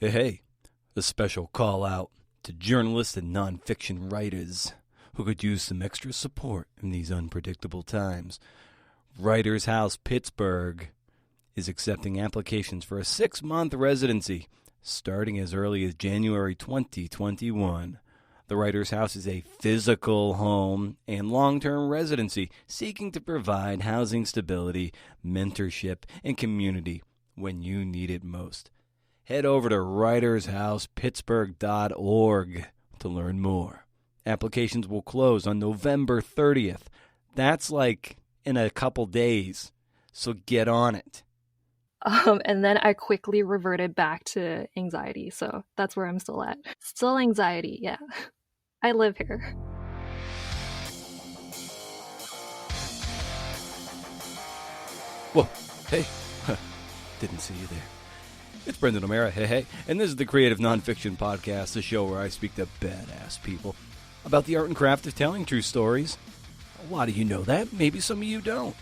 Hey, a special call out to journalists and nonfiction writers who could use some extra support in these unpredictable times. Writers House Pittsburgh is accepting applications for a 6-month residency starting as early as January 2021. The Writers House is a physical home and long-term residency seeking to provide housing stability, mentorship, and community when you need it most. Head over to writershousepittsburgh.org to learn more. Applications will close on November 30th. That's like in a couple days, so get on it. And then I quickly reverted back to anxiety, so that's where I'm still at. Still anxiety, yeah. I live here. Whoa, hey, didn't see you there. It's Brendan O'Mara, hey, and this is the Creative Nonfiction Podcast, the show where I speak to badass people about the art and craft of telling true stories. A lot of you know that, maybe some of you don't.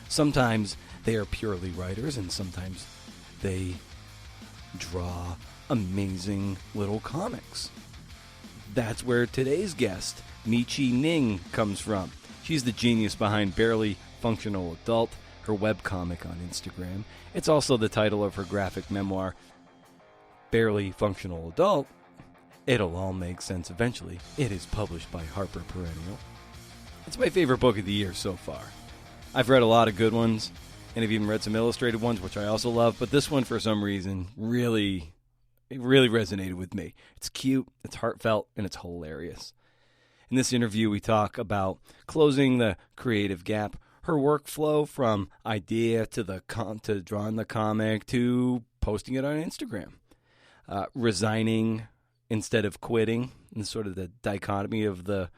Sometimes they are purely writers, and sometimes they draw amazing little comics. That's where today's guest, Meichi Ng, comes from. She's the genius behind Barely Functional Adult, her webcomic on Instagram. It's also the title of her graphic memoir, Barely Functional Adult. It'll all make sense eventually. It is published by Harper Perennial. It's my favorite book of the year so far. I've read a lot of good ones, and I've even read some illustrated ones, which I also love, but this one, for some reason, really resonated with me. It's cute, it's heartfelt, and it's hilarious. In this interview, we talk about closing the creative gap, her workflow from idea to drawing the comic to posting it on Instagram, resigning instead of quitting, and sort of the dichotomy of the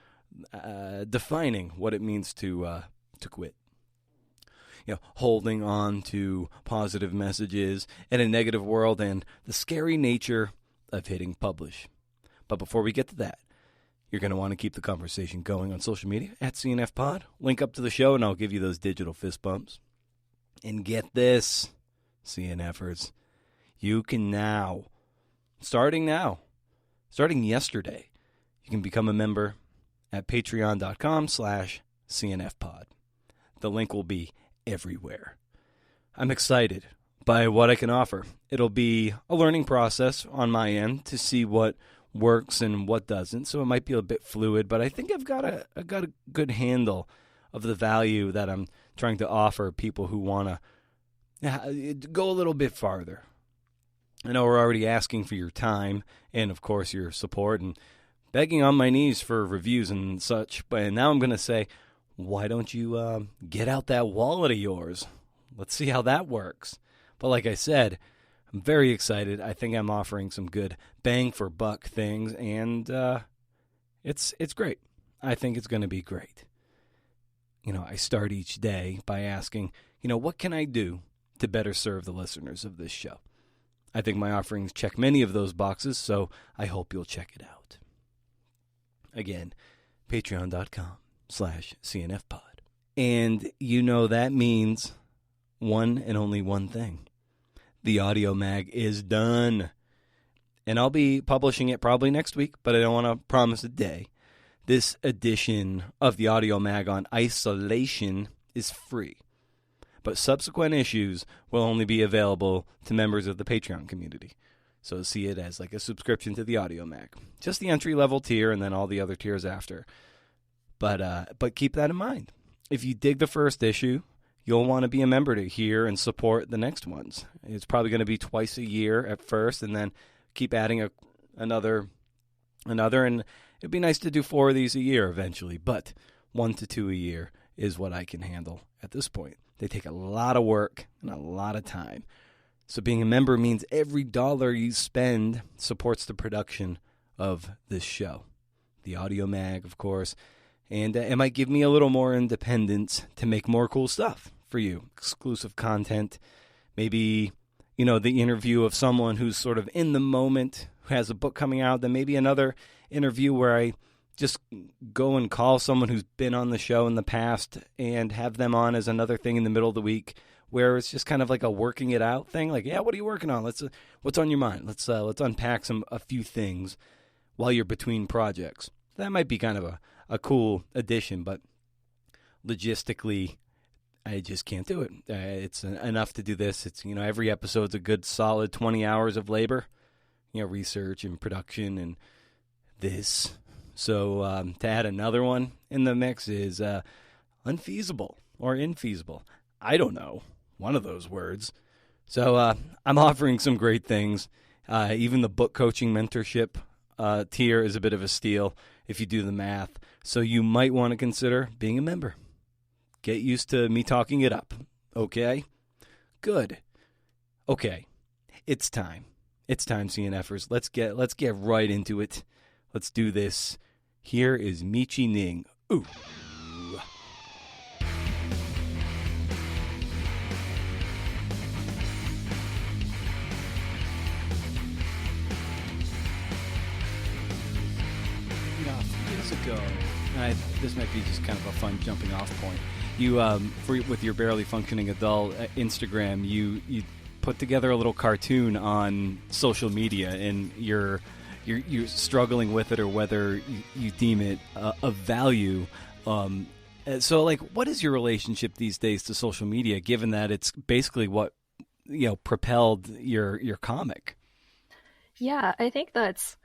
defining what it means to quit. Holding on to positive messages in a negative world, and the scary nature of hitting publish. But before we get to that, you're going to want to keep the conversation going on social media at CNF Pod. Link up to the show, and I'll give you those digital fist bumps. And get this, CNFers, you can now, starting yesterday, you can become a member at patreon.com/CNFpod. The link will be everywhere. I'm excited by what I can offer. It'll be a learning process on my end to see what works and what doesn't, so it might be a bit fluid, but I think I've got a good handle of the value that I'm trying to offer people who want to go a little bit farther. I know we're already asking for your time and, of course, your support and begging on my knees for reviews and such, but now I'm going to say, why don't you get out that wallet of yours? Let's see how that works. But like I said, I'm very excited. I think I'm offering some good bang for buck things, and it's great. I think it's going to be great. I start each day by asking, what can I do to better serve the listeners of this show? I think my offerings check many of those boxes, so I hope you'll check it out. Again, patreon.com/CNFpod. And that means one and only one thing. The audio mag is done. And I'll be publishing it probably next week, but I don't want to promise a day. This edition of the audio mag on isolation is free, but subsequent issues will only be available to members of the Patreon community. So see it as like a subscription to the audio mag. Just the entry-level tier and then all the other tiers after. But keep that in mind. If you dig the first issue, you'll want to be a member to hear and support the next ones. It's probably going to be twice a year at first, and then keep adding another, and it'd be nice to do 4 of these a year eventually, but 1 to 2 a year is what I can handle at this point. They take a lot of work and a lot of time. So being a member means every dollar you spend supports the production of this show. The audio mag, of course, and it might give me a little more independence to make more cool stuff for you. Exclusive content, maybe, the interview of someone who's sort of in the moment, who has a book coming out, then maybe another interview where I just go and call someone who's been on the show in the past and have them on as another thing in the middle of the week where it's just kind of like a working it out thing. Like, yeah, what are you working on? What's on your mind? Let's unpack a few things while you're between projects. That might be kind of a cool addition, but logistically, I just can't do it. It's enough to do this. It's, every episode's a good solid 20 hours of labor, research and production and this. So to add another one in the mix is unfeasible or infeasible. I don't know. One of those words. So I'm offering some great things. Even the book coaching mentorship tier is a bit of a steal if you do the math. So you might want to consider being a member. Get used to me talking it up. Okay? Good. Okay. It's time. It's time, CNFers. Let's get right into it. Let's do this. Here is Meichi Ng. Ooh. Years ago, this might be just kind of a fun jumping off point. You, with your Barely Functioning Adult Instagram, you put together a little cartoon on social media, and you're struggling with it, or whether you deem it of value. So, like, what is your relationship these days to social media, given that it's basically what propelled your comic? Yeah, I think that's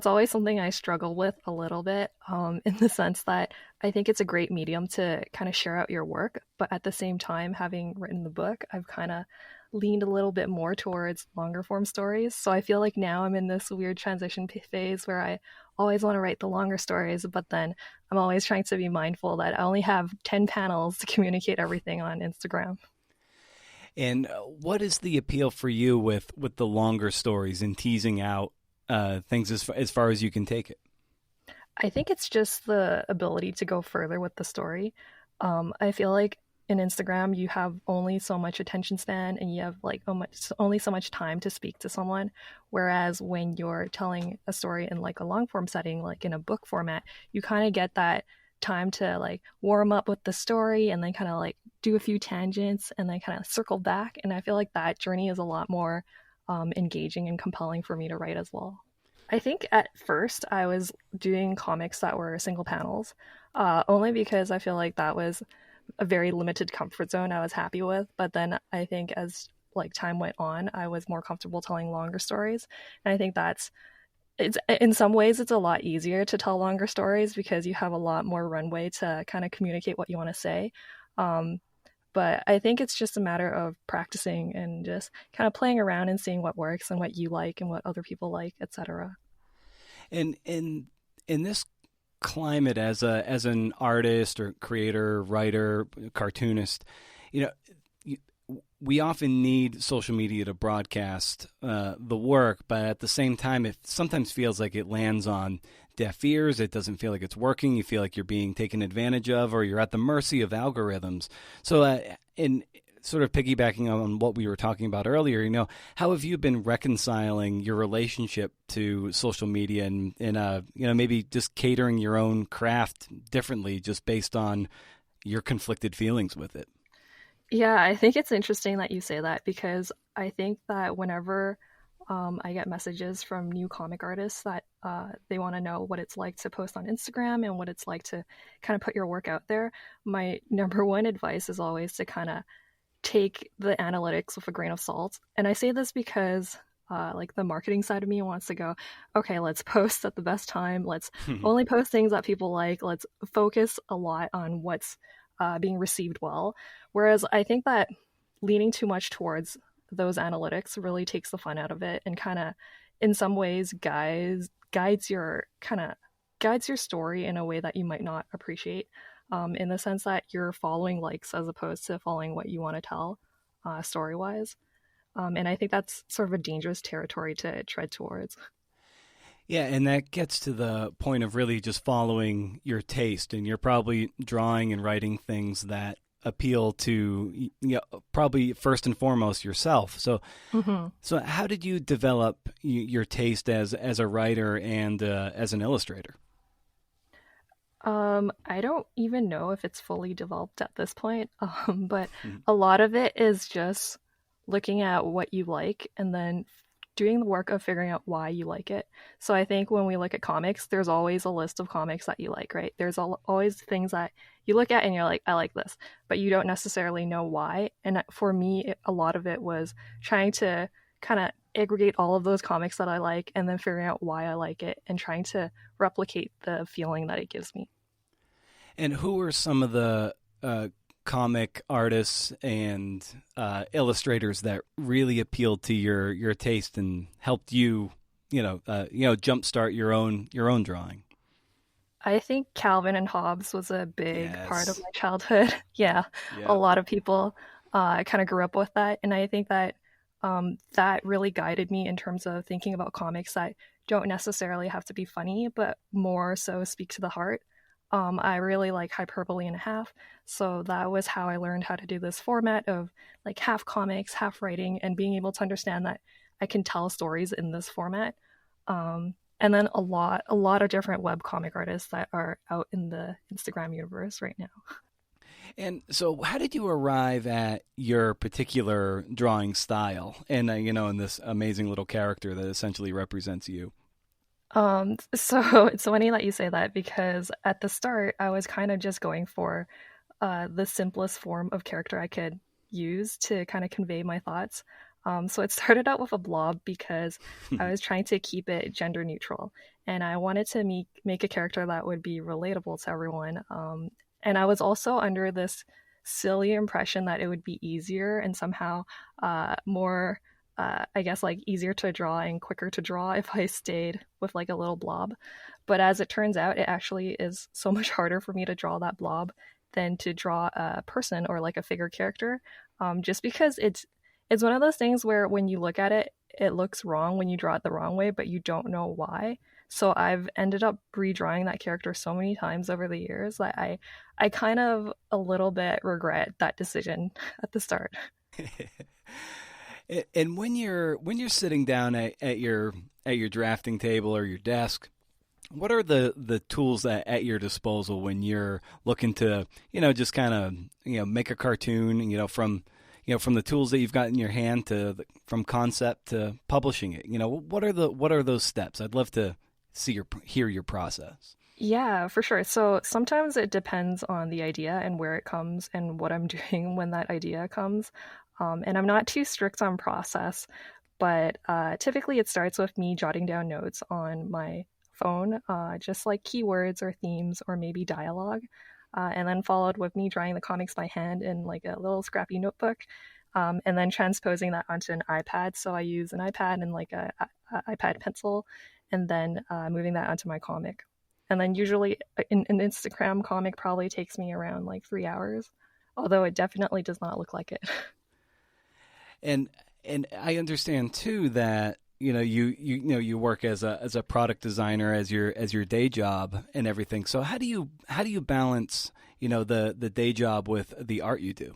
always something I struggle with a little bit, in the sense that I think it's a great medium to kind of share out your work, but at the same time, having written the book, I've kind of leaned a little bit more towards longer form stories. So I feel like now I'm in this weird transition phase where I always want to write the longer stories, but then I'm always trying to be mindful that I only have 10 panels to communicate everything on Instagram. And what is the appeal for you with the longer stories and teasing out things as far as you can take it? I think it's just the ability to go further with the story. I feel like in Instagram, you have only so much attention span, and you have only so much time to speak to someone. Whereas when you're telling a story in like a long form setting, like in a book format, you kind of get that time to like warm up with the story and then kind of like do a few tangents and then kind of circle back. And I feel like that journey is a lot more engaging and compelling for me to write as well. I think at first I was doing comics that were single panels, only because I feel like that was a very limited comfort zone I was happy with. But then I think as like time went on, I was more comfortable telling longer stories. And I think it's in some ways it's a lot easier to tell longer stories because you have a lot more runway to kind of communicate what you want to say. But I think it's just a matter of practicing and just kind of playing around and seeing what works and what you like and what other people like, etc. And in this climate, as an artist or creator, writer, cartoonist, we often need social media to broadcast the work, but at the same time, it sometimes feels like it lands on deaf ears. It doesn't feel like it's working. You feel like you're being taken advantage of, or you're at the mercy of algorithms. So in sort of piggybacking on what we were talking about earlier, how have you been reconciling your relationship to social media and maybe just catering your own craft differently just based on your conflicted feelings with it? Yeah, I think it's interesting that you say that, because I think that whenever I get messages from new comic artists that they want to know what it's like to post on Instagram and what it's like to kind of put your work out there, my number one advice is always to kind of take the analytics with a grain of salt. And I say this because like the marketing side of me wants to go, okay, let's post at the best time. Let's only post things that people like. Let's focus a lot on what's being received well. Whereas I think that leaning too much towards those analytics really takes the fun out of it and kind of, in some ways, guides your story in a way that you might not appreciate, in the sense that you're following likes as opposed to following what you want to tell story-wise. And I think that's sort of a dangerous territory to tread towards. Yeah, and that gets to the point of really just following your taste, and you're probably drawing and writing things that appeal to probably first and foremost yourself. So, So how did you develop your taste as a writer and as an illustrator? I don't even know if it's fully developed at this point, but a lot of it is just looking at what you like and then doing the work of figuring out why you like it. So I think when we look at comics, there's always a list of comics that you like, right? There's always things that you look at and you're like, I like this, but you don't necessarily know why. And for me, a lot of it was trying to kind of aggregate all of those comics that I like and then figuring out why I like it and trying to replicate the feeling that it gives me. And who are some of the comic artists and illustrators that really appealed to your taste and helped you, jumpstart your own drawing? I think Calvin and Hobbes was a big part of Yes. my childhood. Yeah, a Yeah. lot of people kind of grew up with that, and I think that that really guided me in terms of thinking about comics that don't necessarily have to be funny, but more so speak to the heart. I really like hyperbole and a half, so that was how I learned how to do this format of like half comics, half writing, and being able to understand that I can tell stories in this format. And then a lot of different web comic artists that are out in the Instagram universe right now. And so, how did you arrive at your particular drawing style, and in this amazing little character that essentially represents you? So it's funny that you say that because at the start I was kind of just going for the simplest form of character I could use to kind of convey my thoughts. So it started out with a blob because I was trying to keep it gender neutral, and I wanted to make a character that would be relatable to everyone. And I was also under this silly impression that it would be easier and somehow more, I guess, like easier to draw and quicker to draw if I stayed with like a little blob. But as it turns out, it actually is so much harder for me to draw that blob than to draw a person or like a figure character, just because it's one of those things where when you look at it, it looks wrong when you draw it the wrong way, but you don't know why. So I've ended up redrawing that character so many times over the years that I kind of a little bit regret that decision at the start. And when you're sitting down at your drafting table or your desk, what are the tools at your disposal when you're looking to just kind of make a cartoon from the tools that you've got in your hand from concept to publishing it? What are those steps? I'd love to hear your process. Yeah, for sure. So sometimes it depends on the idea and where it comes and what I'm doing when that idea comes. And I'm not too strict on process, but typically it starts with me jotting down notes on my phone, just like keywords or themes or maybe dialogue, and then followed with me drawing the comics by hand in like a little scrappy notebook, and then transposing that onto an iPad. So I use an iPad and like a iPad pencil, and then moving that onto my comic. And then usually an Instagram comic probably takes me around like 3 hours, although it definitely does not look like it. And and I understand too that you work as a product designer as your day job and everything. So how do you balance the day job with the art you do?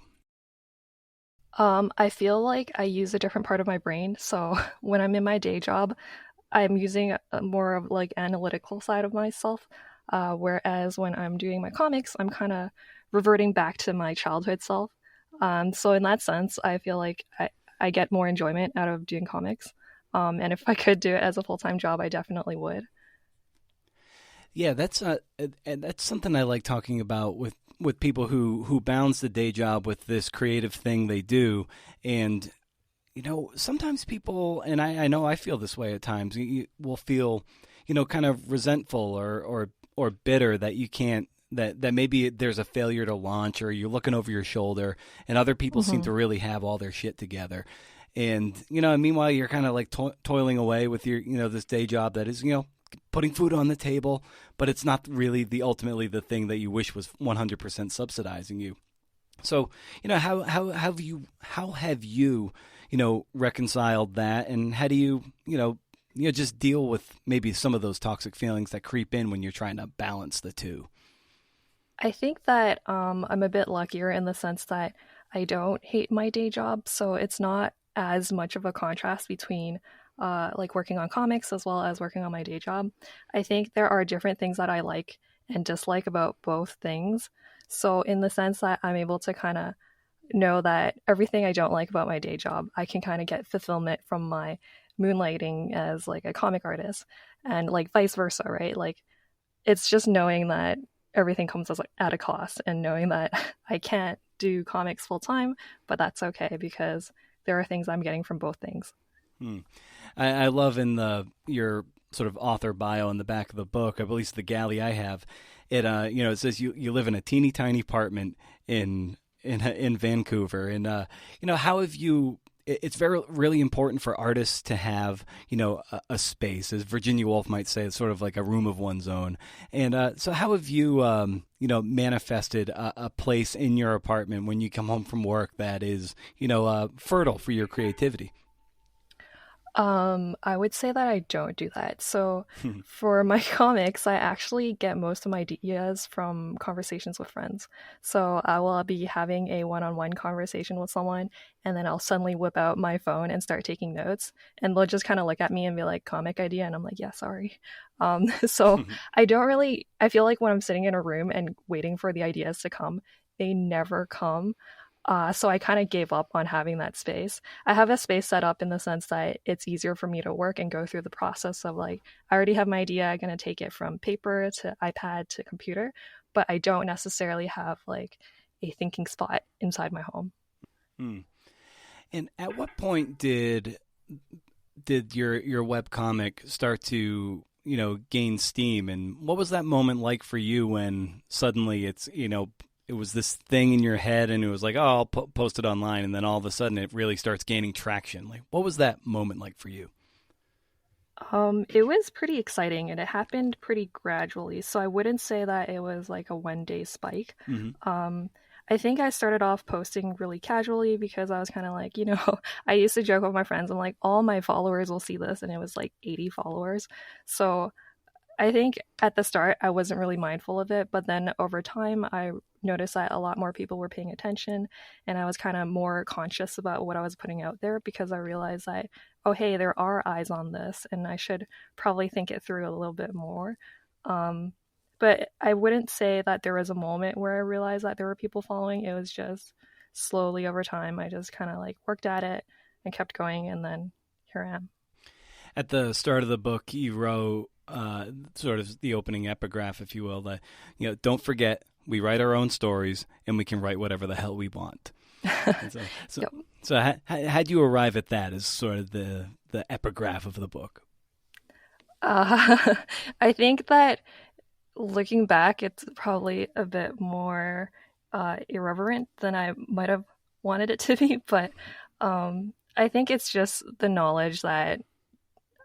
I feel like I use a different part of my brain. So when I'm in my day job, I'm using more of like analytical side of myself. Whereas when I'm doing my comics, I'm kind of reverting back to my childhood self. So in that sense, I feel like I get more enjoyment out of doing comics. And if I could do it as a full-time job, I definitely would. Yeah, that's something I like talking about with people who balance the day job with this creative thing they do. And sometimes people, and I know I feel this way at times, you will feel kind of resentful or bitter that you can't, that maybe there's a failure to launch, or you're looking over your shoulder and other people seem Hmm. to really have all their shit together. And meanwhile you're kind of like toiling away with your this day job that is putting food on the table, but it's not really the ultimately the thing that you wish was 100% subsidizing you. So, how have you reconciled that, and how do you just deal with maybe some of those toxic feelings that creep in when you're trying to balance the two? I think that I'm a bit luckier in the sense that I don't hate my day job, so it's not as much of a contrast between like working on comics as well as working on my day job. I think there are different things that I like and dislike about both things. So in the sense that I'm able to kind of know that everything I don't like about my day job, I can kind of get fulfillment from my moonlighting as like a comic artist, and like vice versa, right? Like it's just knowing that everything comes as like at a cost, and knowing that I can't do comics full time, but that's okay because there are things I'm getting from both things. Hmm. I love in your sort of author bio in the back of the book, at least the galley I have, it it says you live in a teeny tiny apartment in Vancouver, and how have you? It's very really important for artists to have a space, as Virginia Woolf might say, it's sort of like a room of one's own. And so, how have you manifested a place in your apartment when you come home from work that is fertile for your creativity? I would say that I don't do that. So for my comics, I actually get most of my ideas from conversations with friends. So I will be having a one-on-one conversation with someone, and then I'll suddenly whip out my phone and start taking notes, and they'll just kind of look at me and be like, "Comic idea," and I'm like, "Yeah, sorry." So I don't really. I feel like when I'm sitting in a room and waiting for the ideas to come, they never come. So I kind of gave up on having that space. I have a space set up in the sense that it's easier for me to work and go through the process of like, I already have my idea, I'm going to take it from paper to iPad to computer, but I don't necessarily have like a thinking spot inside my home. Hmm. And at what point did your web comic start to gain steam, and what was that moment like for you when suddenly it was this thing in your head and it was like, oh, I'll post it online, and then all of a sudden it really starts gaining traction? Like, what was that moment like for you? It was pretty exciting and it happened pretty gradually. So I wouldn't say that it was like a 1 day spike. Hmm. Um, I think I started off posting really casually because I was kind of like, I used to joke with my friends. I'm like, all my followers will see this, and it was like 80 followers. So I think at the start I wasn't really mindful of it, but then over time I noticed that a lot more people were paying attention, and I was kind of more conscious about what I was putting out there because I realized that, oh hey, there are eyes on this and I should probably think it through a little bit more. Um, but I wouldn't say that there was a moment where I realized that there were people following. It was just slowly over time. I just kind of like worked at it and kept going, and then here I am. At the start of the book, you wrote sort of the opening epigraph, if you will, that don't forget, we write our own stories and we can write whatever the hell we want. And so, so, Yep. so how'd you arrive at that as sort of the epigraph of the book? Uh, I think that looking back, it's probably a bit more irreverent than I might have wanted it to be, but I think it's just the knowledge that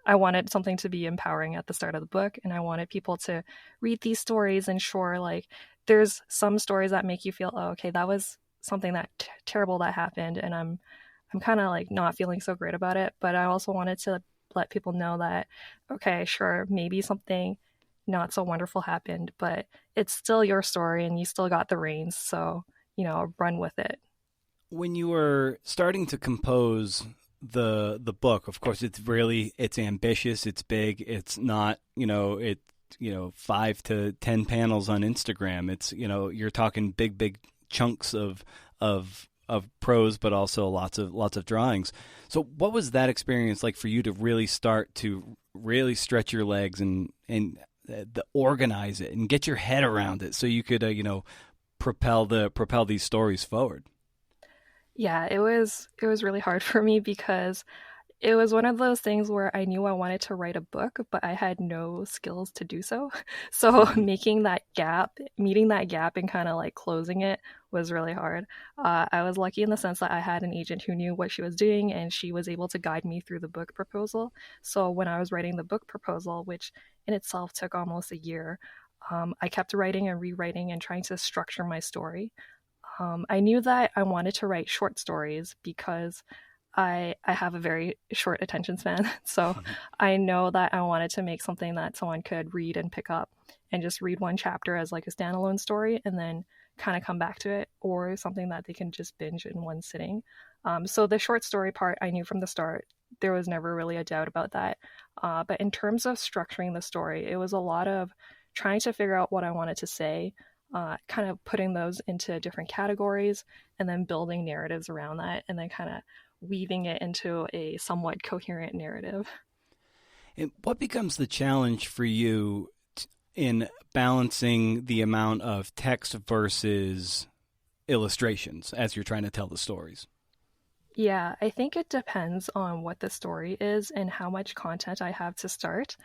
I wanted something to be empowering at the start of the book, and I wanted people to read these stories. And sure, like there's some stories that make you feel, oh, okay, that was something that terrible that happened, and I'm kind of like not feeling so great about it. But I also wanted to let people know that, okay, sure, maybe something not so wonderful happened, but it's still your story, and you still got the reins. So run with it. When you were starting to compose the book, of course, it's ambitious, it's big, it's not 5 to 10 panels on Instagram. It's you're talking big chunks of prose, but also lots of drawings. So what was that experience like for you to really start to really stretch your legs and organize it and get your head around it so you could propel these stories forward? Yeah, it was really hard for me because it was one of those things where I knew I wanted to write a book, but I had no skills to do so. So making that gap, meeting that gap and kind of like closing it was really hard. I was lucky in the sense that I had an agent who knew what she was doing, and she was able to guide me through the book proposal. So when I was writing the book proposal, which in itself took almost a year, I kept writing and rewriting and trying to structure my story. I knew that I wanted to write short stories because I have a very short attention span. So I know that I wanted to make something that someone could read and pick up and just read one chapter as like a standalone story and then kind of come back to it, or something that they can just binge in one sitting. So the short story part, I knew from the start. There was never really a doubt about that. But in terms of structuring the story, it was a lot of trying to figure out what I wanted to say, kind of putting those into different categories, and then building narratives around that, and then kind of weaving it into a somewhat coherent narrative. And what becomes the challenge for you in balancing the amount of text versus illustrations as you're trying to tell the stories? Yeah, I think it depends on what the story is and how much content I have to start.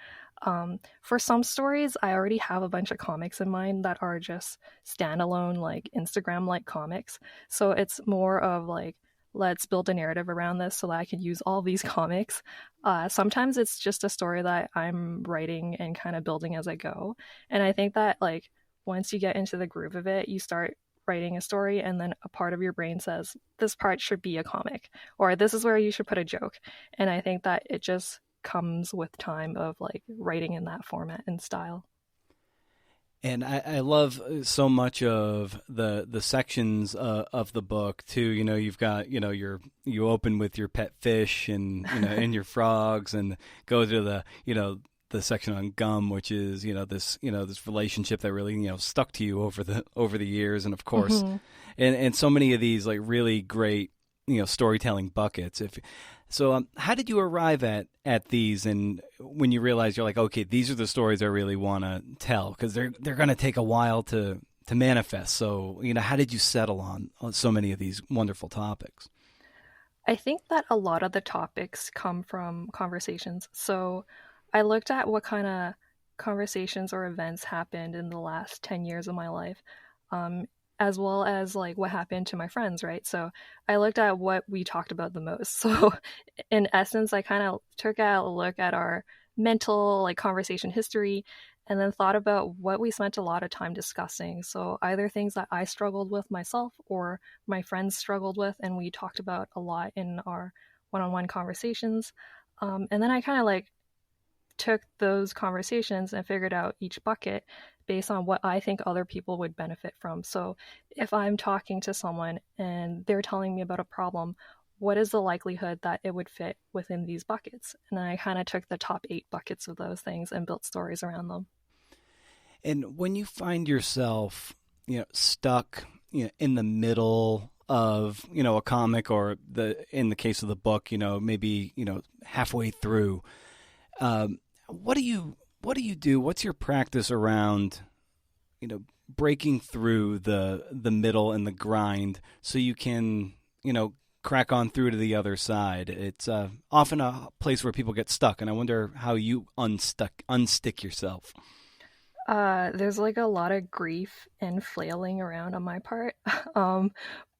For some stories, I already have a bunch of comics in mind that are just standalone, like Instagram like comics. So it's more of like, let's build a narrative around this so that I can use all these comics. Sometimes it's just a story that I'm writing and kind of building as I go. And I think that, like, once you get into the groove of it, you start writing a story, and then a part of your brain says this part should be a comic, or this is where you should put a joke. And I think that it just comes with time of like writing in that format and style. And I love so much of the sections of the book too. You know, you've got, you open with your pet fish and, and your frogs, and go to the section on gum, which is, this relationship that really, stuck to you over the years. And of course, Mm-hmm. and so many of these like really great, storytelling buckets. How did you arrive at these, and when you realize you're like, okay, these are the stories I really want to tell, because they're going to take a while to manifest. So, how did you settle on so many of these wonderful topics? I think that a lot of the topics come from conversations. So I looked at what kind of conversations or events happened in the last 10 years of my life, um, as well as like what happened to my friends, right? So I looked at what we talked about the most. So in essence, I kind of took a look at our mental like conversation history, and then thought about what we spent a lot of time discussing. So either things that I struggled with myself or my friends struggled with, and we talked about a lot in our one-on-one conversations. And then I kind of like took those conversations and figured out each bucket based on what I think other people would benefit from. So if I'm talking to someone and they're telling me about a problem, what is the likelihood that it would fit within these buckets? And then I kind of took the top 8 buckets of those things and built stories around them. And when you find yourself, stuck, in the middle of, a comic, or in the case of the book, maybe, halfway through, what do you do? What's your practice around, breaking through the middle and the grind so you can, crack on through to the other side? It's often a place where people get stuck, and I wonder how you unstick yourself. There's like a lot of grief and flailing around on my part. Um,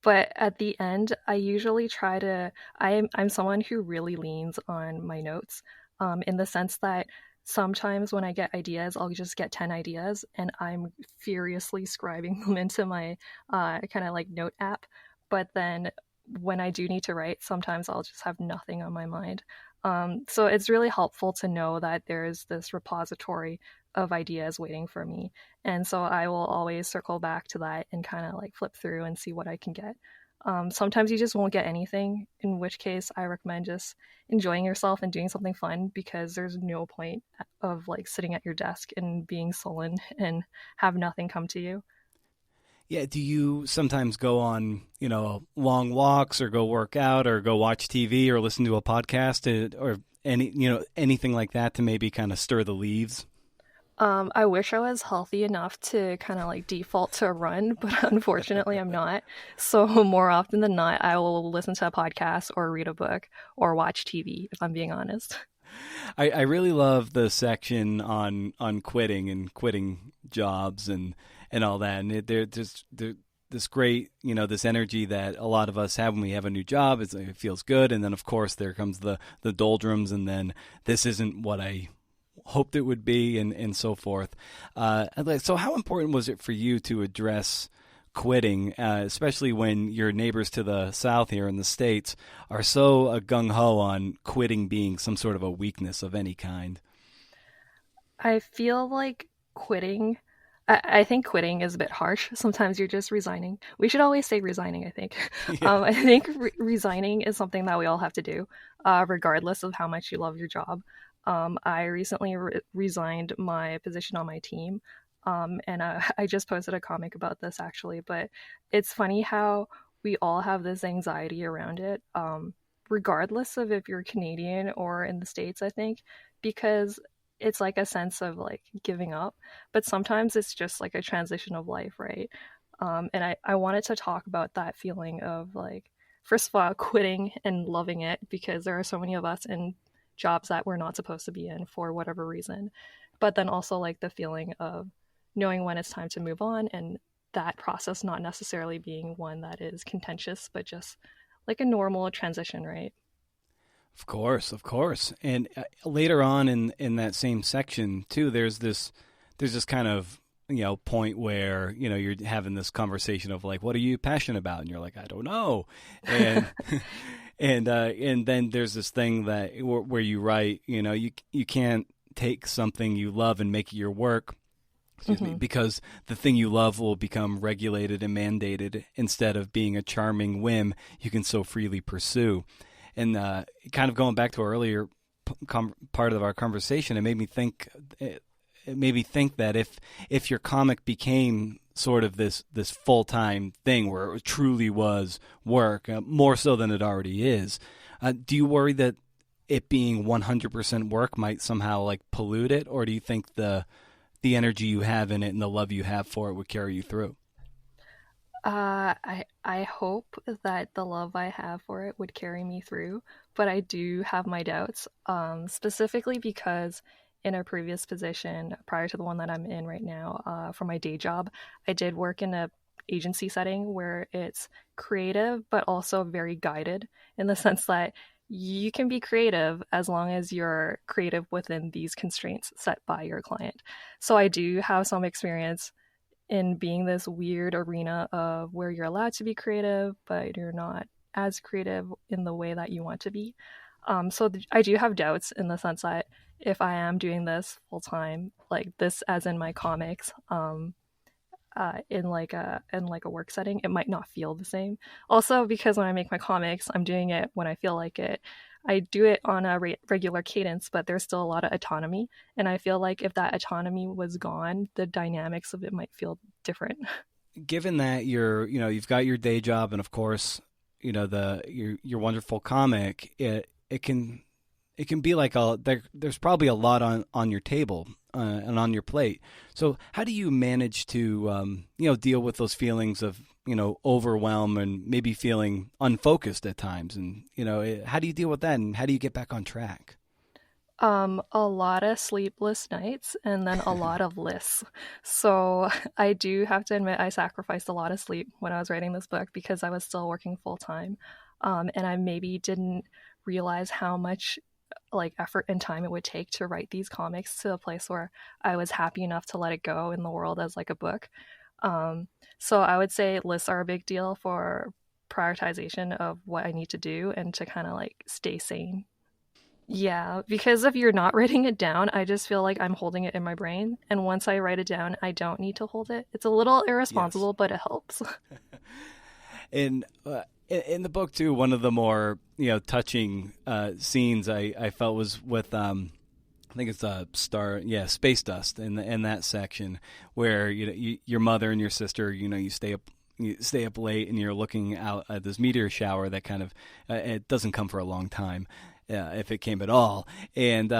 but at the end, I usually try to, I'm someone who really leans on my notes, in the sense that sometimes when I get ideas, I'll just get 10 ideas and I'm furiously scribing them into my kind of like note app. But then when I do need to write, sometimes I'll just have nothing on my mind. So it's really helpful to know that there's this repository of ideas waiting for me. And so I will always circle back to that and kind of like flip through and see what I can get. Sometimes you just won't get anything, in which case I recommend just enjoying yourself and doing something fun, because there's no point of like sitting at your desk and being sullen and have nothing come to you. Yeah, do you sometimes go on, long walks, or go work out, or go watch TV, or listen to a podcast, or anything like that to maybe kind of stir the leaves? I wish I was healthy enough to kind of like default to a run, but unfortunately I'm not. So more often than not, I will listen to a podcast or read a book or watch TV, if I'm being honest. I really love the section on quitting and quitting jobs and all that. And they're this great, this energy that a lot of us have when we have a new job. It feels good. And then, of course, there comes the doldrums, and then this isn't what I hoped it would be, and so forth. So how important was it for you to address quitting, especially when your neighbors to the south here in the States are so gung-ho on quitting being some sort of a weakness of any kind? I feel like quitting, I think quitting is a bit harsh. Sometimes you're just resigning. We should always say resigning, I think. Yeah. I think resigning is something that we all have to do, regardless of how much you love your job. I recently resigned my position on my team. And I just posted a comic about this actually, but it's funny how we all have this anxiety around it, regardless of if you're Canadian or in the States, I think, because it's like a sense of like giving up, but sometimes it's just like a transition of life, right? And I wanted to talk about that feeling of like, first of all, quitting and loving it because there are so many of us in jobs that we're not supposed to be in for whatever reason. But then also like the feeling of knowing when it's time to move on and that process not necessarily being one that is contentious, but just like a normal transition, right? Of course, of course. And later on in that same section too, there's this kind of point where you're having this conversation of like, what are you passionate about? And you're like, I don't know. And and then there's this thing that where you write, you can't take something you love and make it your work. Excuse me, because the thing you love will become regulated and mandated instead of being a charming whim you can so freely pursue. And kind of going back to our earlier part of our conversation, it made me think. It made me think that if your comic became sort of this full-time thing where it truly was work, more so than it already is, do you worry that it being 100% work might somehow like pollute it, or do you think the energy you have in it and the love you have for it would carry you through? I hope that the love I have for it would carry me through, but I do have my doubts, specifically because in a previous position prior to the one that I'm in right now, for my day job, I did work in a agency setting where it's creative but also very guided in the sense that you can be creative as long as you're creative within these constraints set by your client. So I do have some experience in being this weird arena of where you're allowed to be creative, but you're not as creative in the way that you want to be. I do have doubts in the sense that if I am doing this full time, like this as in my comics, in like a work setting, it might not feel the same. Also, because when I make my comics, I'm doing it when I feel like it. I do it on a regular cadence, but there's still a lot of autonomy, and I feel like if that autonomy was gone, the dynamics of it might feel different. Given that you've got your day job, and of course, your wonderful comic, it can be like there's probably a lot on your table and on your plate. So how do you manage to deal with those feelings of overwhelm and maybe feeling unfocused at times? And how do you deal with that, and how do you get back on track? A lot of sleepless nights and then a lot of lists. So I do have to admit I sacrificed a lot of sleep when I was writing this book because I was still working full time. And I maybe didn't realize how much like effort and time it would take to write these comics to a place where I was happy enough to let it go in the world as like a book. So I would say lists are a big deal for prioritization of what I need to do and to kind of like stay sane. Yeah, because if you're not writing it down, I just feel like I'm holding it in my brain. And once I write it down, I don't need to hold it. It's a little Yes. irresponsible, but it helps. And in the book too, one of the more touching scenes I felt was with I think it's space dust in that section where your mother and your sister you stay up late and you're looking out at this meteor shower that kind of it doesn't come for a long time, if it came at all, and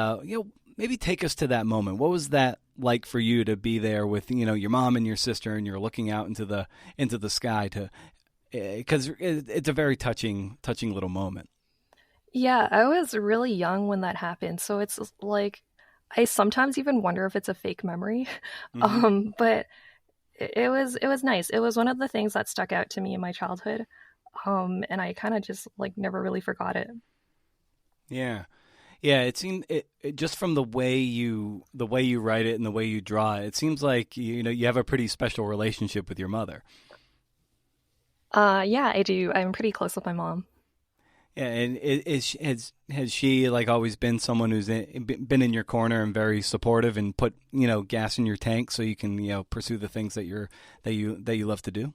maybe take us to that moment. What was that like for you to be there with your mom and your sister, and you're looking out into the sky to because it's a very touching little moment. Yeah, I was really young when that happened, so it's like I sometimes even wonder if it's a fake memory. Hmm. But it was nice. It was one of the things that stuck out to me in my childhood. And I kind of just like never really forgot it. Yeah. Yeah, it seemed it just from the way you write it and the way you draw it, it seems like you have a pretty special relationship with your mother. Yeah, I do. I'm pretty close with my mom. Yeah, and has she like always been someone who's been in your corner and very supportive and put gas in your tank so you can pursue the things that you love to do?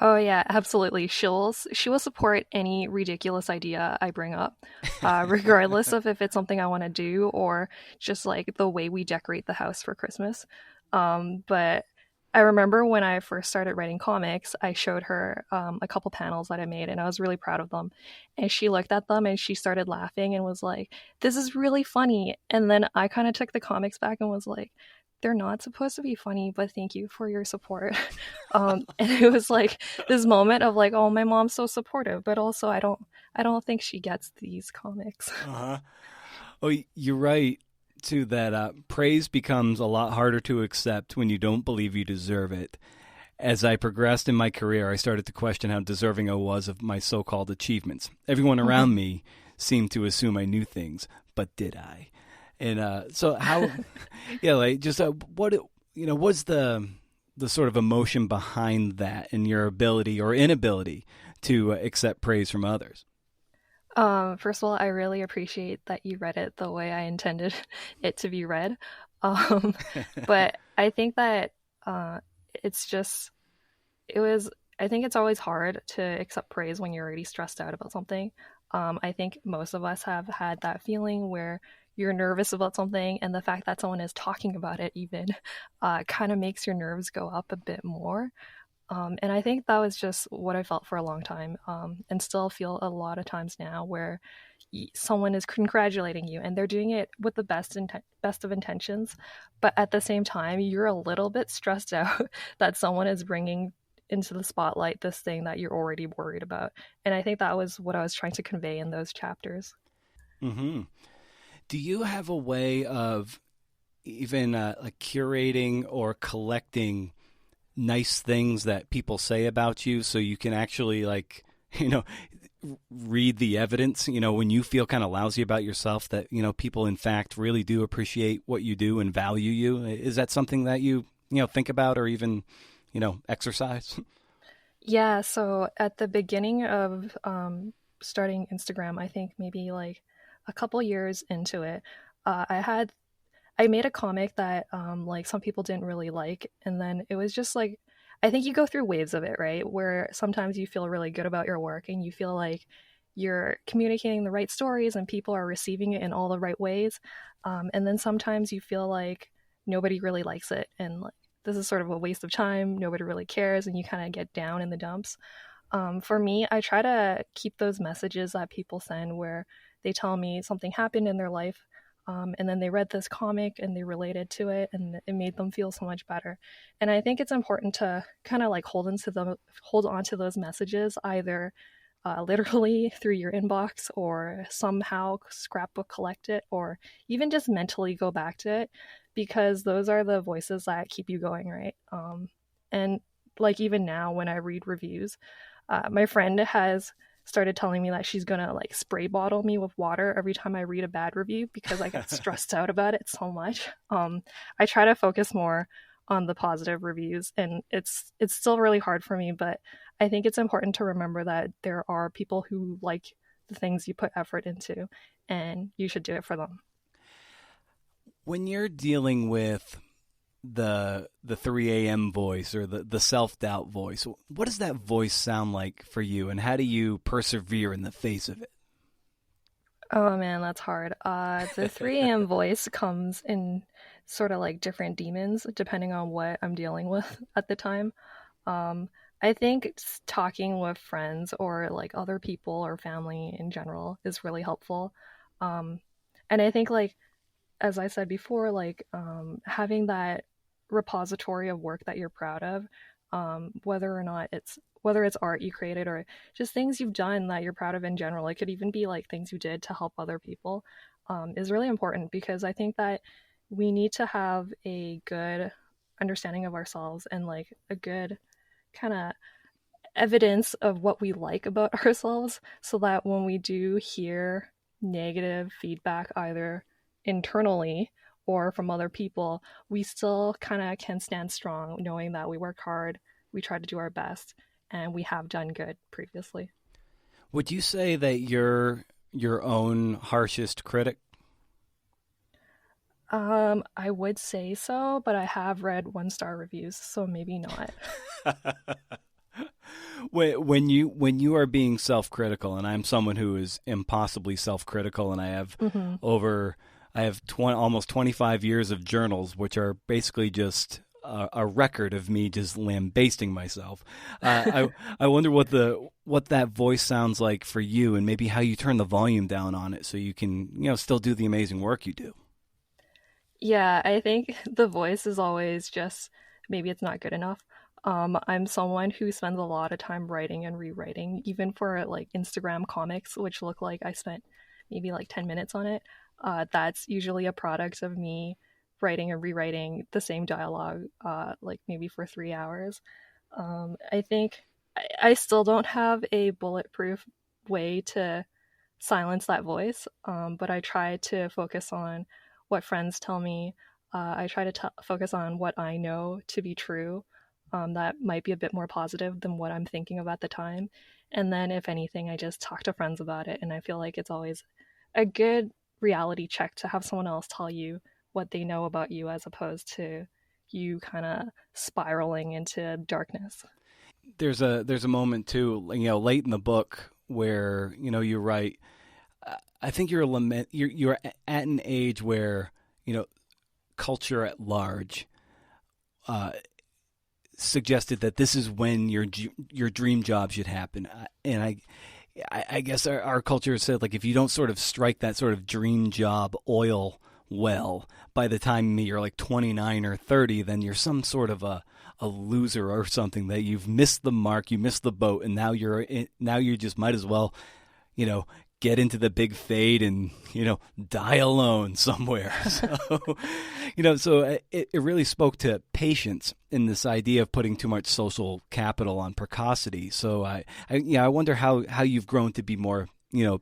Oh yeah, absolutely. She will support any ridiculous idea I bring up, regardless of if it's something I want to do or just like the way we decorate the house for Christmas. But I remember when I first started writing comics, I showed her a couple panels that I made, and I was really proud of them. And she looked at them and she started laughing and was like, "This is really funny." And then I kind of took the comics back and was like, "They're not supposed to be funny, but thank you for your support." And it was like this moment of like, oh, my mom's so supportive, but also I don't think she gets these comics. Uh-huh. Oh, you're right, too, that praise becomes a lot harder to accept when you don't believe you deserve it. As I progressed in my career, I started to question how deserving I was of my so-called achievements. Everyone around me seemed to assume I knew things, but did I? And so how, yeah, like just what, what's the sort of emotion behind that and your ability or inability to accept praise from others? First of all, I really appreciate that you read it the way I intended it to be read. Um, but I think that uh, it's just it was I think it's always hard to accept praise when you're already stressed out about something. I think most of us have had that feeling where you're nervous about something, and the fact that someone is talking about it even kind of makes your nerves go up a bit more. And I think that was just what I felt for a long time, and still feel a lot of times now, where someone is congratulating you and they're doing it with the best of intentions, but at the same time, you're a little bit stressed out that someone is bringing into the spotlight this thing that you're already worried about. And I think that was what I was trying to convey in those chapters. Hmm. Do you have a way of even like curating or collecting nice things that people say about you so you can actually like, you know, read the evidence, when you feel kind of lousy about yourself that, people in fact really do appreciate what you do and value you? Is that something that you think about or even, exercise? Yeah, so at the beginning of starting Instagram, I think maybe like a couple years into it, I made a comic that like some people didn't really like, and then it was just like I think you go through waves of it, right? Where sometimes you feel really good about your work and you feel like you're communicating the right stories and people are receiving it in all the right ways, and then sometimes you feel like nobody really likes it and like this is sort of a waste of time. Nobody really cares, and you kind of get down in the dumps. For me, I try to keep those messages that people send where they tell me something happened in their life, and then they read this comic and they related to it, and it made them feel so much better. And I think it's important to kind of like hold on to those messages, either literally through your inbox or somehow scrapbook collect it, or even just mentally go back to it, because those are the voices that keep you going, right? And like even now when I read reviews, my friend has started telling me that she's gonna like spray bottle me with water every time I read a bad review because I get stressed out about it so much. I try to focus more on the positive reviews, and it's still really hard for me, but I think it's important to remember that there are people who like the things you put effort into, and you should do it for them. When you're dealing with the 3 a.m. voice or the self-doubt voice, what does that voice sound like for you, and how do you persevere in the face of Oh man, that's hard. The 3 a.m. voice comes in sort of like different demons depending on what I'm dealing with at the time. Um, I think talking with friends or like other people or family in general is really helpful. Um, and I think like as I said before, like having that repository of work that you're proud of, whether it's art you created or just things you've done that you're proud of in general. It could even be like things you did to help other people, is really important because I think that we need to have a good understanding of ourselves and like a good kind of evidence of what we like about ourselves so that when we do hear negative feedback, either internally or from other people, we still kind of can stand strong knowing that we work hard, we try to do our best, and we have done good previously. Would you say that you're your own harshest critic? I would say so, but I have read one star reviews, so maybe not. When you are being self-critical, and I'm someone who is impossibly self-critical, and Hmm. I have almost 25 years of journals, which are basically just a record of me just lambasting myself. I wonder what that voice sounds like for you, and maybe how you turn the volume down on it so you can still do the amazing work you do. Yeah, I think the voice is always just maybe it's not good enough. I'm someone who spends a lot of time writing and rewriting, even for like Instagram comics, which look like I spent maybe like 10 minutes on it. That's usually a product of me writing and rewriting the same dialogue, like maybe for 3 hours. I think I still don't have a bulletproof way to silence that voice, but I try to focus on what friends tell me. I try to focus on what I know to be true. That might be a bit more positive than what I'm thinking of at the time. And then, if anything, I just talk to friends about it. And I feel like it's always a good reality check to have someone else tell you what they know about you as opposed to you kind of spiraling into darkness. There's a moment too, late in the book where you write. I think you're a lament. You're at an age where culture at large uh, suggested that this is when your dream job should happen. And I guess our culture said, like, if you don't sort of strike that sort of dream job oil well by the time you're like 29 or 30, then you're some sort of a loser or something, that you've missed the mark, you missed the boat, and now you just might as well you know, get into the big fade and, die alone somewhere. So it really spoke to patience in this idea of putting too much social capital on precocity. So I wonder how you've grown to be more,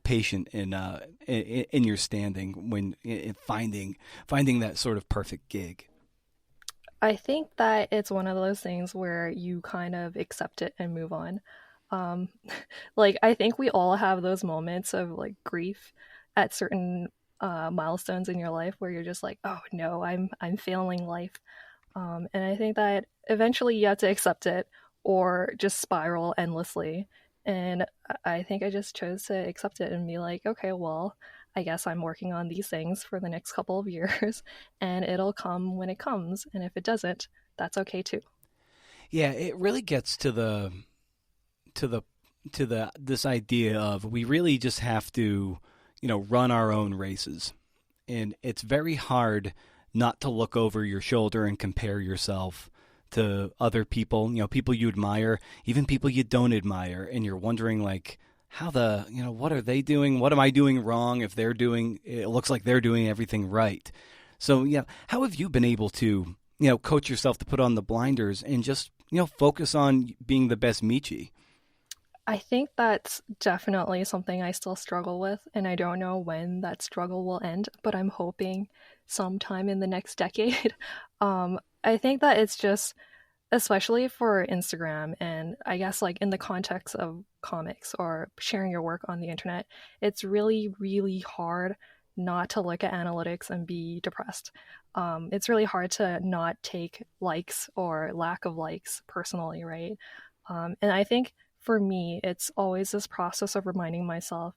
patient in your standing when in finding that sort of perfect gig. I think that it's one of those things where you kind of accept it and move on. Um, like I think we all have those moments of like grief at certain milestones in your life where you're just like, oh no, I'm failing life. And I think that eventually you have to accept it or just spiral endlessly. And I think I just chose to accept it and be like, okay, well, I guess I'm working on these things for the next couple of years and it'll come when it comes. And if it doesn't, that's okay too. Yeah, it really gets to the to the this idea of we really just have to, run our own races. And it's very hard not to look over your shoulder and compare yourself to other people, people you admire, even people you don't admire, and you're wondering like what are they doing? What am I doing wrong if it looks like they're doing everything right. So, yeah, how have you been able to, coach yourself to put on the blinders and just, focus on being the best Michi? I think that's definitely something I still struggle with, and I don't know when that struggle will end, but I'm hoping sometime in the next decade. I think that it's just, especially for Instagram, and I guess like in the context of comics or sharing your work on the internet, it's really, really hard not to look at analytics and be depressed. It's really hard to not take likes or lack of likes personally, right? And I think for me, it's always this process of reminding myself,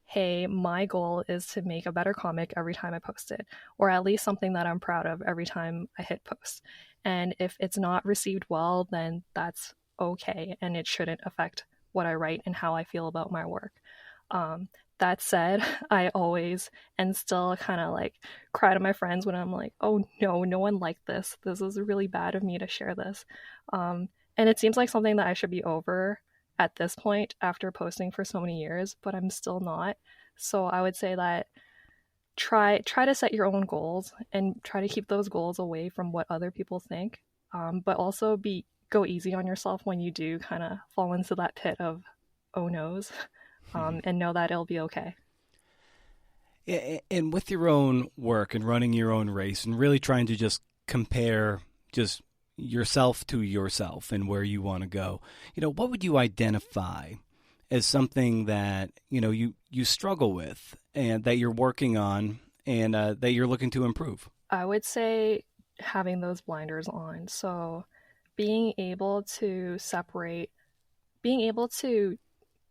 hey, my goal is to make a better comic every time I post it, or at least something that I'm proud of every time I hit post. And if it's not received well, then that's okay, and it shouldn't affect what I write and how I feel about my work. Um, that said, I always and still kind of like cry to my friends when I'm like, oh no, no one liked this. This was really bad of me to share this. And it seems like something that I should be over at this point after posting for so many years, but I'm still not. So I would say that try to set your own goals and try to keep those goals away from what other people think. But also be go easy on yourself when you do kind of fall into that pit of oh no's, and know that it'll be okay. And with your own work and running your own race and really trying to just compare just yourself to yourself and where you want to go, what would you identify as something that, you struggle with and that you're working on and that you're looking to improve? I would say having those blinders on. So being able to separate being able to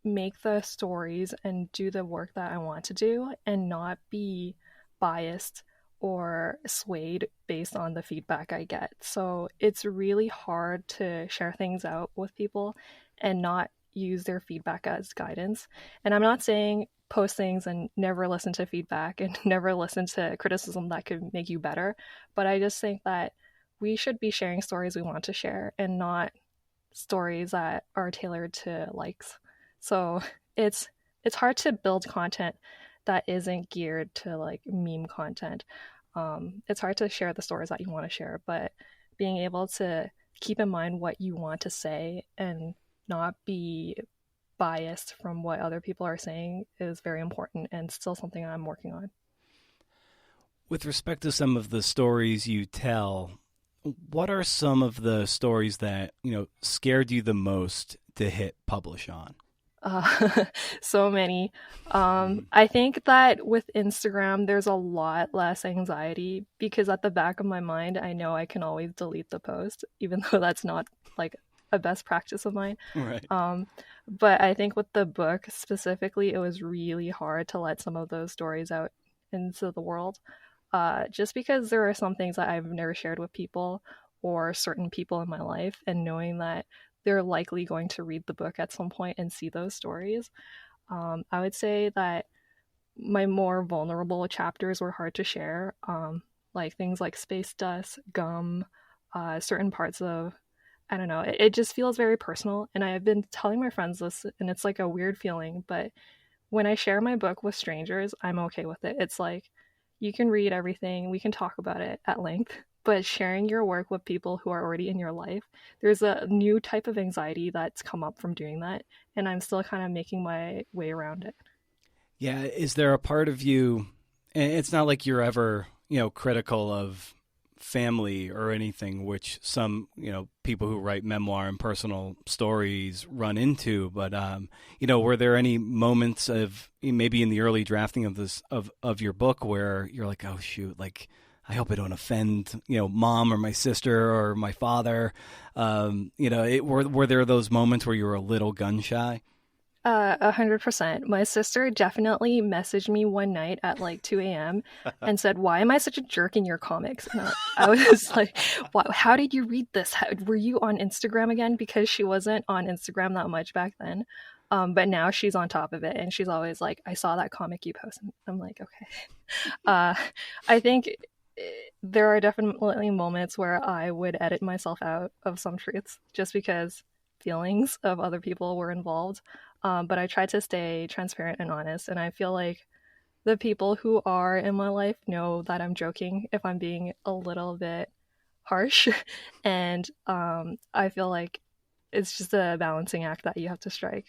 make the stories and do the work that I want to do and not be biased or swayed based on the feedback I get. So it's really hard to share things out with people and not use their feedback as guidance. And I'm not saying post things and never listen to feedback and never listen to criticism that could make you better, but I just think that we should be sharing stories we want to share and not stories that are tailored to likes. So it's it's hard to build content that isn't geared to like meme content. It's hard to share the stories that you want to share, but being able to keep in mind what you want to say and not be biased from what other people are saying is very important and still something I'm working on. With respect to some of the stories you tell, what are some of the stories that, scared you the most to hit publish on? Uh, so many. I think that with Instagram, there's a lot less anxiety because at the back of my mind, I know I can always delete the post, even though that's not like a best practice of mine. Right. Um, but I think with the book specifically, it was really hard to let some of those stories out into the world. Just because there are some things that I've never shared with people or certain people in my life, and knowing that they're likely going to read the book at some point and see those stories. I would say that my more vulnerable chapters were hard to share, like things like space dust, gum, certain parts of, I don't know, it just feels very personal. And I've been telling my friends this, and it's like a weird feeling, but when I share my book with strangers, I'm okay with it. It's like you can read everything, we can talk about it at length, but sharing your work with people who are already in your life, there's a new type of anxiety that's come up from doing that, and I'm still kind of making my way around it. Yeah. Is there a part of you, and it's not like you're ever, critical of family or anything, which some, people who write memoir and personal stories run into, but, were there any moments of maybe in the early drafting of of your book where you're like, oh shoot, like, I hope I don't offend, mom or my sister or my father. Were there those moments where you were a little gun shy? 100%. My sister definitely messaged me one night at like 2 a.m. and said, "Why am I such a jerk in your comics?" And I was like, "Wow, how did you read this? Were you on Instagram again?" Because she wasn't on Instagram that much back then. But now she's on top of it, and she's always like, "I saw that comic you posted." I'm like, "Okay." Uh, I think there are definitely moments where I would edit myself out of some truths just because feelings of other people were involved. But I try to stay transparent and honest, and I feel like the people who are in my life know that I'm joking if I'm being a little bit harsh, and I feel like it's just a balancing act that you have to strike.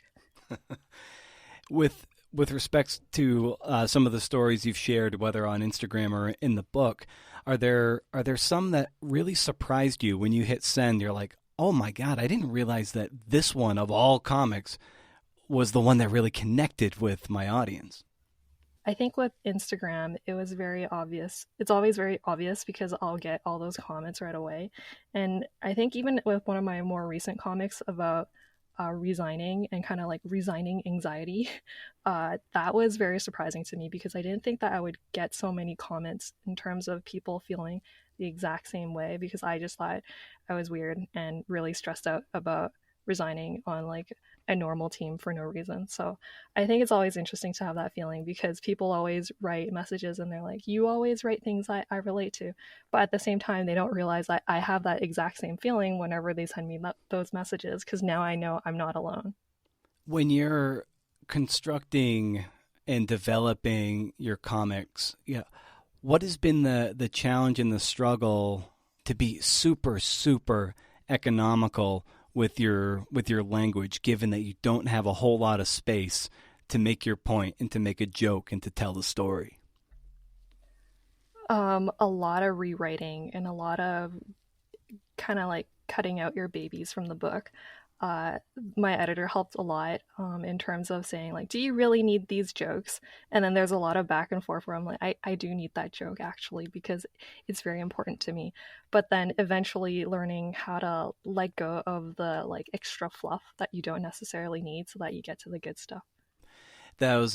With respects to some of the stories you've shared, whether on Instagram or in the book, are there some that really surprised you when you hit send? You're like, oh my god, I didn't realize that this one of all comics was the one that really connected with my audience. I think with Instagram, it was very obvious. It's always very obvious because I'll get all those comments right away. And I think even with one of my more recent comics about resigning and kind of like resigning anxiety, that was very surprising to me because I didn't think that I would get so many comments in terms of people feeling the exact same way because I just thought I was weird and really stressed out about resigning on like a normal team for no reason. So I think it's always interesting to have that feeling because people always write messages and they're like, you always write things I relate to. But at the same time, they don't realize that I have that exact same feeling whenever they send me those messages because now I know I'm not alone. When you're constructing and developing your comics, yeah, what has been the challenge and the struggle to be super super economical with your language, given that you don't have a whole lot of space to make your point and to make a joke and to tell the story? A lot of rewriting and a lot of kind of like cutting out your babies from the book. uh, my editor helped a lot in terms of saying like, do you really need these jokes? And then there's a lot of back and forth where I'm like, I do need that joke actually because it's very important to me. But then eventually learning how to let go of the like extra fluff that you don't necessarily need so that you get to the good stuff. That was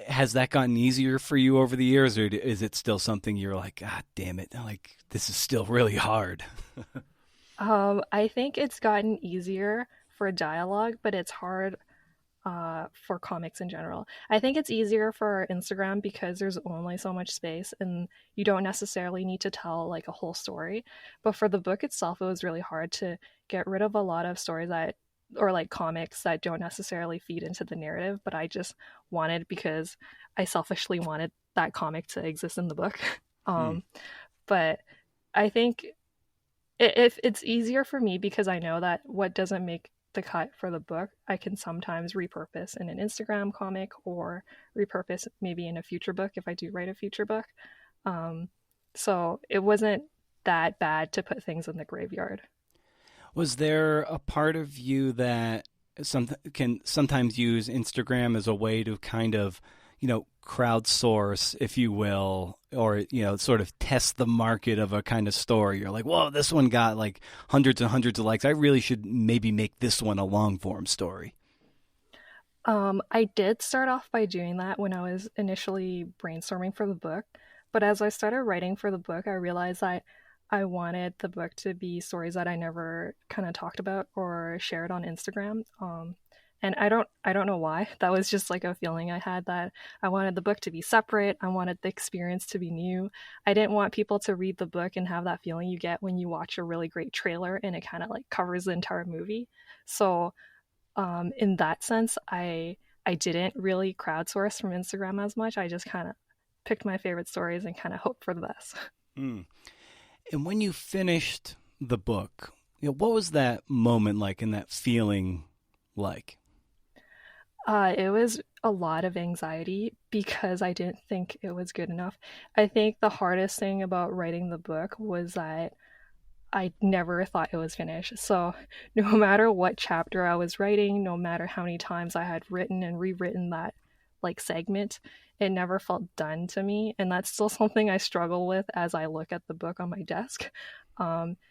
has that gotten easier for you over the years, or is it still something you're like, God damn it, like this is still really hard? I think it's gotten easier for dialogue, but it's hard for comics in general. I think it's easier for Instagram because there's only so much space and you don't necessarily need to tell like a whole story. But for the book itself, it was really hard to get rid of a lot of stories that, or like comics that don't necessarily feed into the narrative, but I just wanted because I selfishly wanted that comic to exist in the book. Hmm. But I think if it's easier for me because I know that what doesn't make the cut for the book, I can sometimes repurpose in an Instagram comic or repurpose maybe in a future book if I do write a future book. Um, so it wasn't that bad to put things in the graveyard. Was there a part of you that can sometimes use Instagram as a way to kind of, crowdsource, if you will, or, sort of test the market of a kind of story? You're like, whoa, this one got like hundreds and hundreds of likes. I really should maybe make this one a long form story. I did start off by doing that when I was initially brainstorming for the book, but as I started writing for the book, I realized that I wanted the book to be stories that I never kind of talked about or shared on Instagram. And I don't know why. That was just like a feeling I had that I wanted the book to be separate. I wanted the experience to be new. I didn't want people to read the book and have that feeling you get when you watch a really great trailer and it kind of like covers the entire movie. So in that sense, I didn't really crowdsource from Instagram as much. I just kind of picked my favorite stories and kind of hoped for the best. Mm. And when you finished the book, what was that moment like and that feeling like? It was a lot of anxiety because I didn't think it was good enough. I think the hardest thing about writing the book was that I never thought it was finished. So, no matter what chapter I was writing, no matter how many times I had written and rewritten that like segment, it never felt done to me. And that's still something I struggle with as I look at the book on my desk.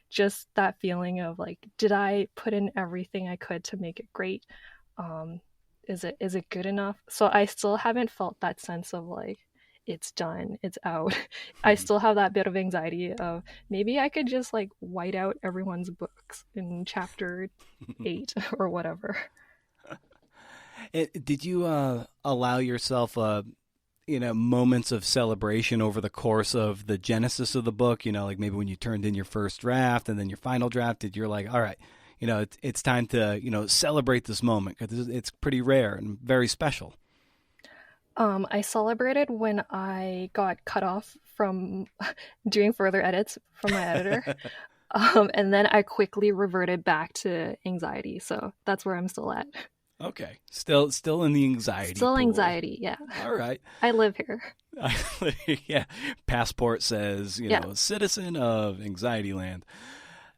Just that feeling of like, did I put in everything I could to make it great? Um, is it good enough? So I still haven't felt that sense of like it's done, it's out. I still have that bit of anxiety of maybe I could just like white out everyone's books in chapter 8 or whatever. Did you allow yourself moments of celebration over the course of the genesis of the book? Like maybe when you turned in your first draft and then your final draft, did you're like, all right, it's time to celebrate this moment because it's pretty rare and very special. I celebrated when I got cut off from doing further edits from my editor. And then I quickly reverted back to anxiety. So that's where I'm still at. Okay, still in the anxiety Still pool. anxiety, yeah. All right. I live here. Yeah, passport says Yeah. citizen of Anxiety Land.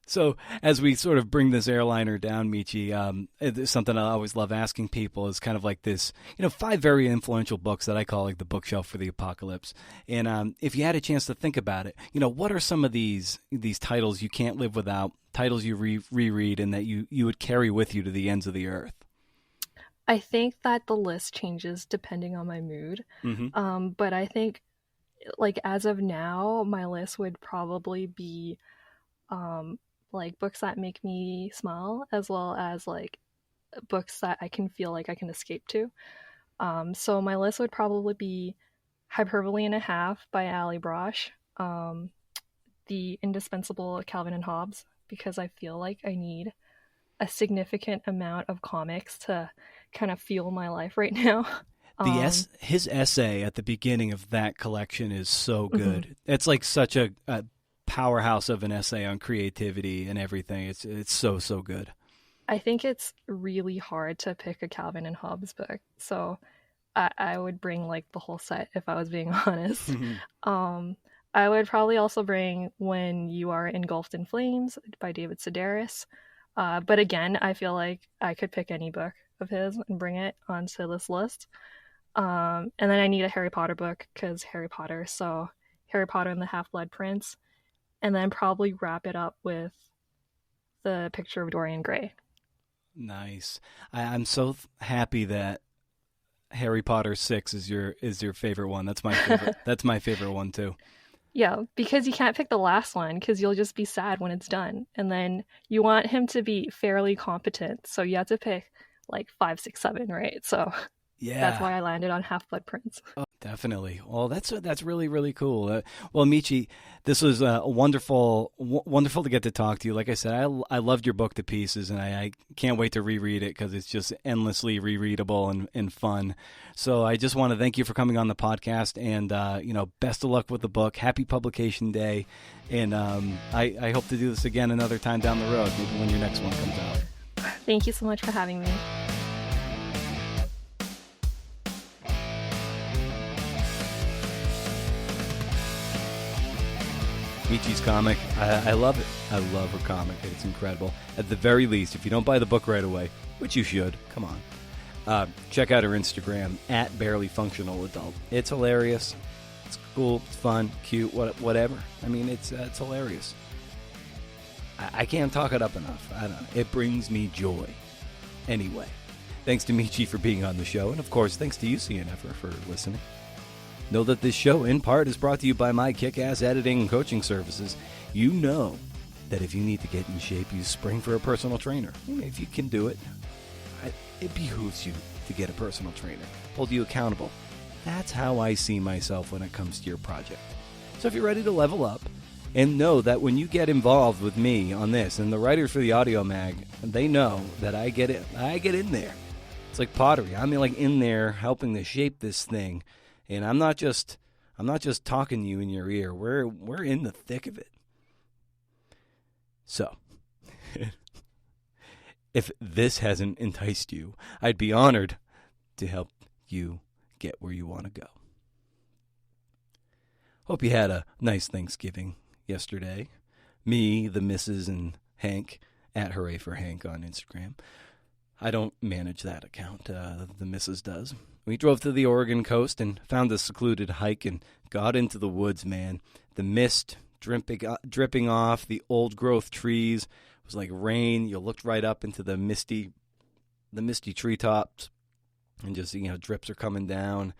So as we sort of bring this airliner down, Meichi, it's something I always love asking people is kind of like this, 5 very influential books that I call like the bookshelf for the apocalypse. And if you had a chance to think about it, what are some of these titles you can't live without, titles you reread and that you would carry with you to the ends of the earth? I think that the list changes depending on my mood. Mm-hmm. But I think, like, as of now, my list would probably be um, like books that make me smile, as well as like books that I can feel like I can escape to. So my list would probably be Hyperbole and a Half by Ali Brosh, the indispensable Calvin and Hobbes, because I feel like I need a significant amount of comics to kind of fuel my life right now. His essay at the beginning of that collection is so good. Mhm. It's like such a powerhouse of an essay on creativity and everything. It's so good. I think it's really hard to pick a Calvin and Hobbes book, so I would bring like the whole set if I was being honest. Um, I would probably also bring When You Are Engulfed in Flames by David Sedaris. But again, I feel like I could pick any book of his and bring it onto this list. And then I need a Harry Potter book because Harry Potter. So Harry Potter and the Half-Blood Prince, and then probably wrap it up with the Picture of Dorian Gray. Nice. I'm so happy that Harry Potter 6 is your favorite one. That's my favorite. That's my favorite one too. Yeah, because you can't pick the last one because you'll just be sad when it's done. And then you want him to be fairly competent. So you have to pick like 5, 6, 7, right? So Yeah. that's why I landed on Half-Blood Prince. Oh, definitely. Well, that's really, really cool. Well, Meichi, this was wonderful to get to talk to you. Like I said, I loved your book to pieces, and I can't wait to reread it because it's just endlessly rereadable and fun. So I just want to thank you for coming on the podcast, and best of luck with the book. Happy publication day, and I hope to do this again another time down the road, maybe when your next one comes out. Thank you so much for having me. Meichi's comic, I love it. I love her comic. It's incredible. At the very least, if you don't buy the book right away, which you should, come on, check out her Instagram, @barelyfunctionaladult. It's hilarious. It's cool. It's fun. Cute. Whatever. I mean, it's hilarious. I can't talk it up enough. I don't know. It brings me joy. Anyway, thanks to Meichi for being on the show, and of course, thanks to you, CNF, for listening. Know that this show, in part, is brought to you by my kick-ass editing and coaching services. You know that if you need to get in shape, use Spring for a personal trainer. If you can do it, it behooves you to get a personal trainer. Hold you accountable. That's how I see myself when it comes to your project. So if you're ready to level up, and know that when you get involved with me on this, and the writers for the audio mag, they know that I get in there. It's like pottery. I'm like in there helping to shape this thing. And I'm not just talking to you in your ear. We're in the thick of it. So, if this hasn't enticed you, I'd be honored to help you get where you want to go. Hope you had a nice Thanksgiving yesterday. Me, the missus, and Hank @Hooray for Hank on Instagram. I don't manage that account. The missus does. We drove to the Oregon coast and found a secluded hike and got into the woods, man. The mist dripping off the old-growth trees. It was like rain. You looked right up into the misty treetops, and just, drips are coming down.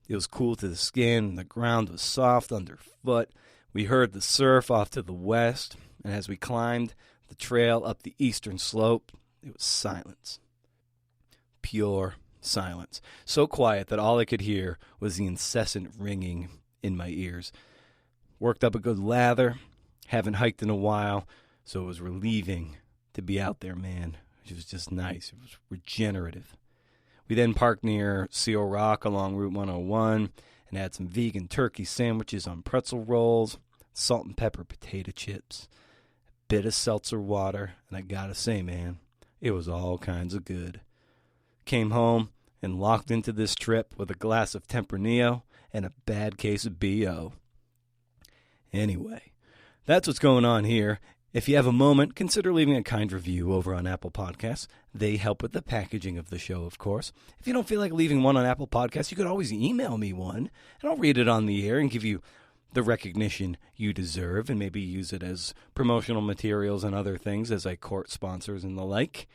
It was cool to the skin. The ground was soft underfoot. We heard the surf off to the west, and as we climbed the trail up the eastern slope, it was silence. Pure silence. So quiet that all I could hear was the incessant ringing in my ears. Worked up a good lather. Haven't hiked in a while, so it was relieving to be out there, man. It was just nice. It was regenerative. We then parked near Seal Rock along Route 101 and had some vegan turkey sandwiches on pretzel rolls, salt and pepper potato chips, a bit of seltzer water, and I gotta say, man, it was all kinds of good. Came home and locked into this trip with a glass of Tempranillo and a bad case of B.O. Anyway, that's what's going on here. If you have a moment, consider leaving a kind review over on Apple Podcasts. They help with the packaging of the show, of course. If you don't feel like leaving one on Apple Podcasts, you could always email me one, and I'll read it on the air and give you the recognition you deserve, and maybe use it as promotional materials and other things as I court sponsors and the like.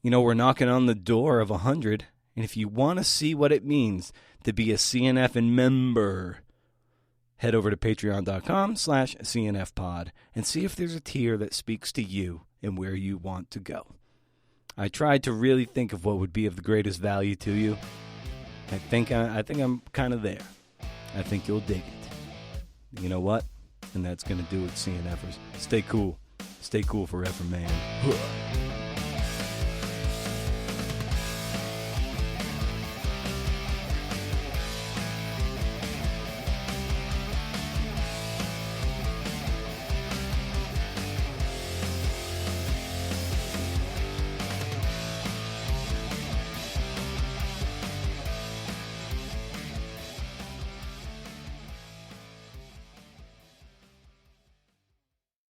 We're knocking on the door of 100, and if you want to see what it means to be a CNF and member, head over to patreon.com/CNFpod and see if there's a tier that speaks to you and where you want to go. I tried to really think of what would be of the greatest value to you. I think I'm kind of there. I think you'll dig it. You know what? And that's going to do it, CNFers. Stay cool. Stay cool forever, man.